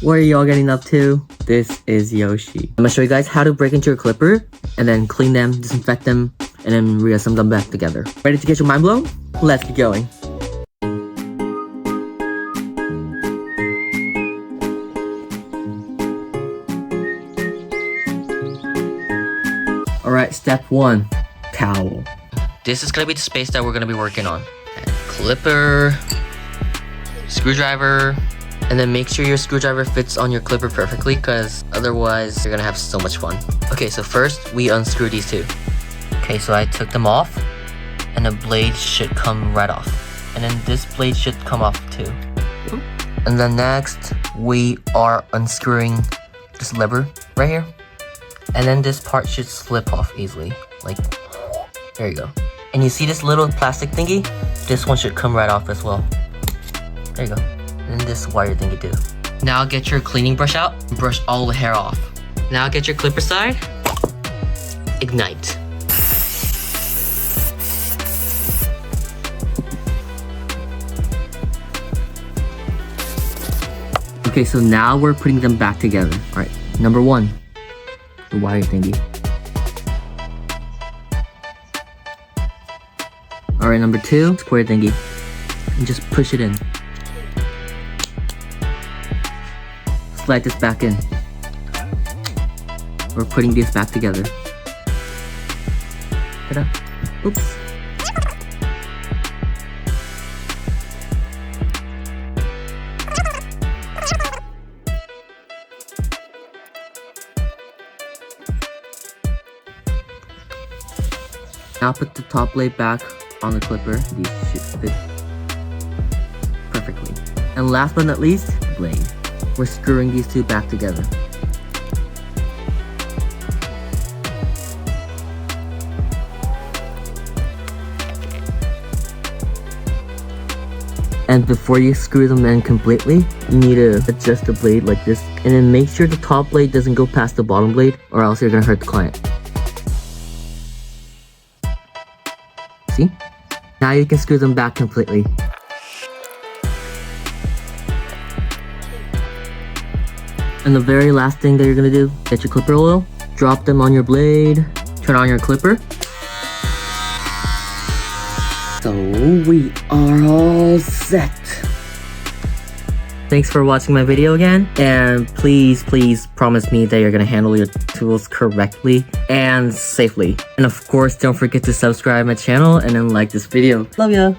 What are y'all getting up to? This is Yoshi. I'm gonna show you guys how to break into your clipper and then clean them, disinfect them, and then reassemble them back together. Ready to get your mind blown? Let's get going. Alright, step 1. Towel. This is gonna be the space that we're gonna be working on. Clipper, screwdriver, and then make sure your screwdriver fits on your clipper perfectly, because otherwise you're gonna have so much fun. Okay, so first we unscrew these two. Okay, so I took them off, and the blade should come right off. And then this blade should come off too. And then next, we are unscrewing this lever right here. And then this part should slip off easily. Like, there you go. And you see this little plastic thingy? This one should come right off as well. There you go. And this wire thingy too. Now get your cleaning brush out and brush all the hair off. Now get your clipper side. Ignite. Okay, so now we're putting them back together. Alright, number 1. The wire thingy. Alright, number 2, square thingy. And just push it in. Slide this back in. We're putting these back together. Ta-da. Oops. Now put the top blade back on the clipper. These should fit perfectly. And last but not least, blade. We're screwing these two back together. And before you screw them in completely, you need to adjust the blade like this. And then make sure the top blade doesn't go past the bottom blade, or else you're gonna hurt the client. See? Now you can screw them back completely. And the very last thing that you're gonna do, get your clipper oil, drop them on your blade, turn on your clipper. So we are all set. Thanks for watching my video again, and please promise me that you're gonna handle your tools correctly and safely. And of course, don't forget to subscribe my channel and then like this video. Love ya!